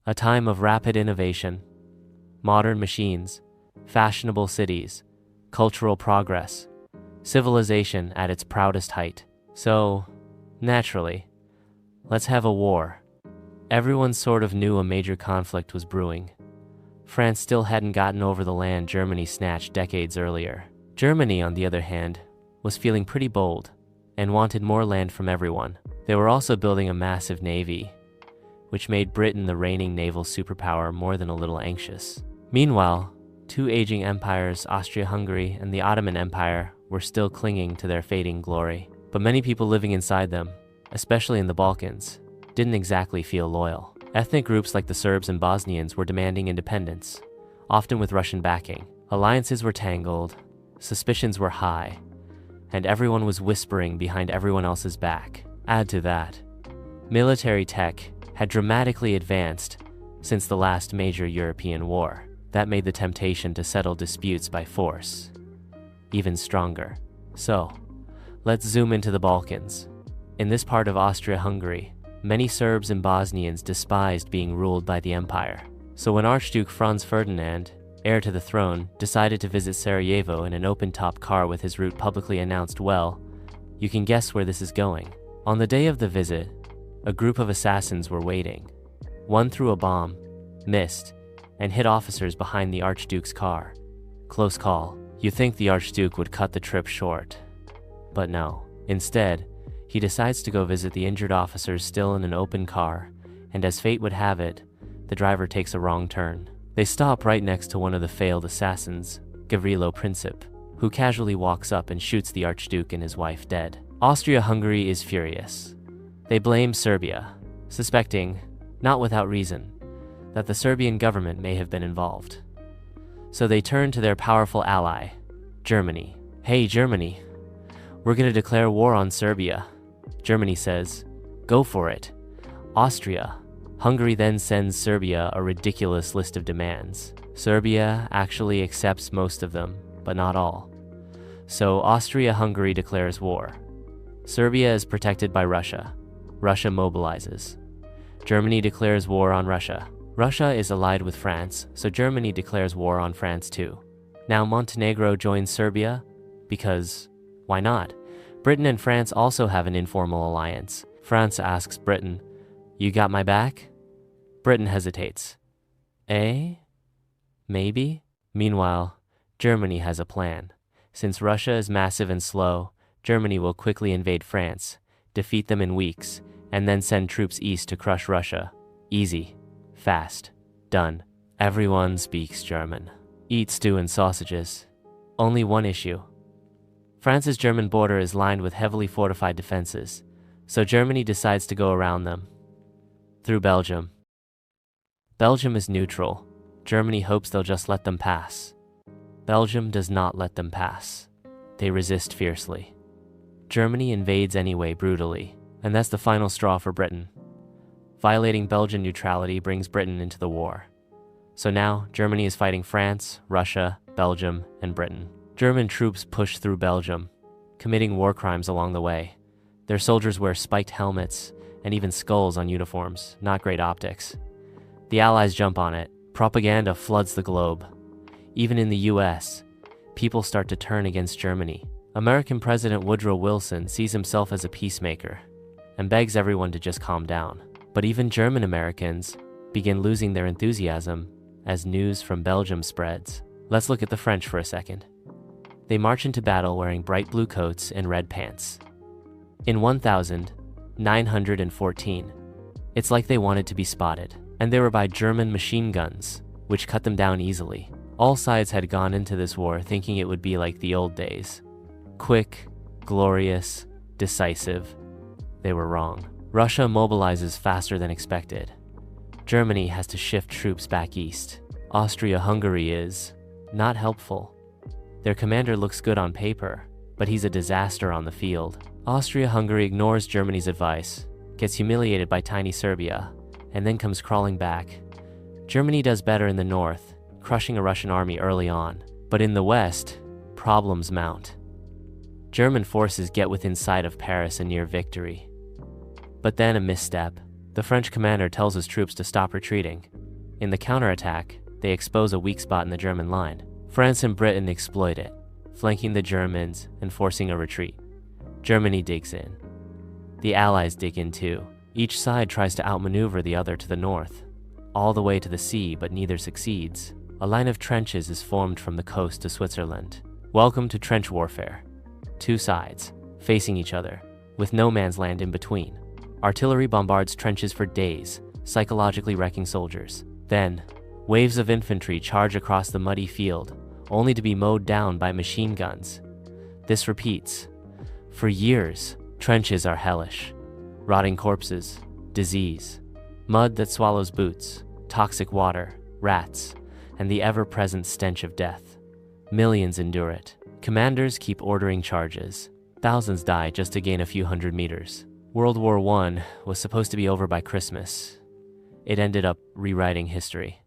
A time of rapid innovation, modern machines, fashionable cities, cultural progress, civilization at its proudest height. So, naturally, let's have a war. Everyone sort of knew a major conflict was brewing. France still hadn't gotten over the land Germany snatched decades earlier. Germany, on the other hand, was feeling pretty bold and wanted more land from everyone. They were also building a massive navy, which made Britain the reigning naval superpower more than a little anxious. Meanwhile, two aging empires, Austria-Hungary and the Ottoman Empire, were still clinging to their fading glory. But many people living inside them, especially in the Balkans, didn't exactly feel loyal. Ethnic groups like the Serbs and Bosnians were demanding independence, often with Russian backing. Alliances were tangled, suspicions were high, and everyone was whispering behind everyone else's back. Add to that, military tech had dramatically advanced since the last major European war. That made the temptation to settle disputes by force even stronger. So, let's zoom into the Balkans. In this part of Austria-Hungary, many Serbs and Bosnians despised being ruled by the empire. So when Archduke Franz Ferdinand, heir to the throne, decided to visit Sarajevo in an open-top car with his route publicly announced, well, you can guess where this is going. On the day of the visit, a group of assassins were waiting. One threw a bomb, missed, and hit officers behind the Archduke's car. Close call. You'd think the Archduke would cut the trip short. But no. Instead, he decides to go visit the injured officers still in an open car, and as fate would have it, the driver takes a wrong turn. They stop right next to one of the failed assassins, Gavrilo Princip, who casually walks up and shoots the Archduke and his wife dead. Austria-Hungary is furious. They blame Serbia, suspecting, not without reason, that the Serbian government may have been involved. So they turn to their powerful ally, Germany. Hey Germany, we're gonna declare war on Serbia. Germany says, go for it. Austria-Hungary then sends Serbia a ridiculous list of demands. Serbia actually accepts most of them, but not all. So Austria-Hungary declares war. Serbia is protected by Russia. Russia mobilizes. Germany declares war on Russia. Russia is allied with France, so Germany declares war on France too. Now Montenegro joins Serbia, because why not? Britain and France also have an informal alliance. France asks Britain, you got my back? Britain hesitates. Eh? Maybe? Meanwhile, Germany has a plan. Since Russia is massive and slow, Germany will quickly invade France, defeat them in weeks, and then send troops east to crush Russia. Easy. Fast. Done. Everyone speaks German. Eat stew and sausages. Only one issue. France's German border is lined with heavily fortified defenses, so Germany decides to go around them. Through Belgium. Belgium is neutral. Germany hopes they'll just let them pass. Belgium does not let them pass. They resist fiercely. Germany invades anyway brutally, and that's the final straw for Britain. Violating Belgian neutrality brings Britain into the war. So now, Germany is fighting France, Russia, Belgium, and Britain. German troops push through Belgium, committing war crimes along the way. Their soldiers wear spiked helmets and even skulls on uniforms, not great optics. The Allies jump on it. Propaganda floods the globe. Even in the US, people start to turn against Germany. American President Woodrow Wilson sees himself as a peacemaker and begs everyone to just calm down. But even German Americans begin losing their enthusiasm as news from Belgium spreads. Let's look at the French for a second. They march into battle wearing bright blue coats and red pants. In 1914, it's like they wanted to be spotted, and they were by German machine guns, which cut them down easily. All sides had gone into this war thinking it would be like the old days. Quick, glorious, decisive. They were wrong. Russia mobilizes faster than expected. Germany has to shift troops back east. Austria-Hungary is not helpful. Their commander looks good on paper, but he's a disaster on the field. Austria-Hungary ignores Germany's advice, gets humiliated by tiny Serbia, and then comes crawling back. Germany does better in the north, crushing a Russian army early on. But in the west, problems mount. German forces get within sight of Paris and near victory. But then a misstep. The French commander tells his troops to stop retreating, In the counterattack, they expose a weak spot in the German line. France and Britain exploit it, flanking the Germans and forcing a retreat. Germany digs in. The Allies dig in too. Each side tries to outmaneuver the other to the north, all the way to the sea, but neither succeeds. A line of trenches is formed from the coast to Switzerland. Welcome to trench warfare. Two sides, facing each other, with no man's land in between. Artillery bombards trenches for days, psychologically wrecking soldiers. Then, waves of infantry charge across the muddy field, only to be mowed down by machine guns. This repeats. For years, trenches are hellish. Rotting corpses, disease, mud that swallows boots, toxic water, rats, and the ever-present stench of death. Millions endure it. Commanders keep ordering charges. Thousands die just to gain a few hundred meters. World War I was supposed to be over by Christmas. It ended up rewriting history.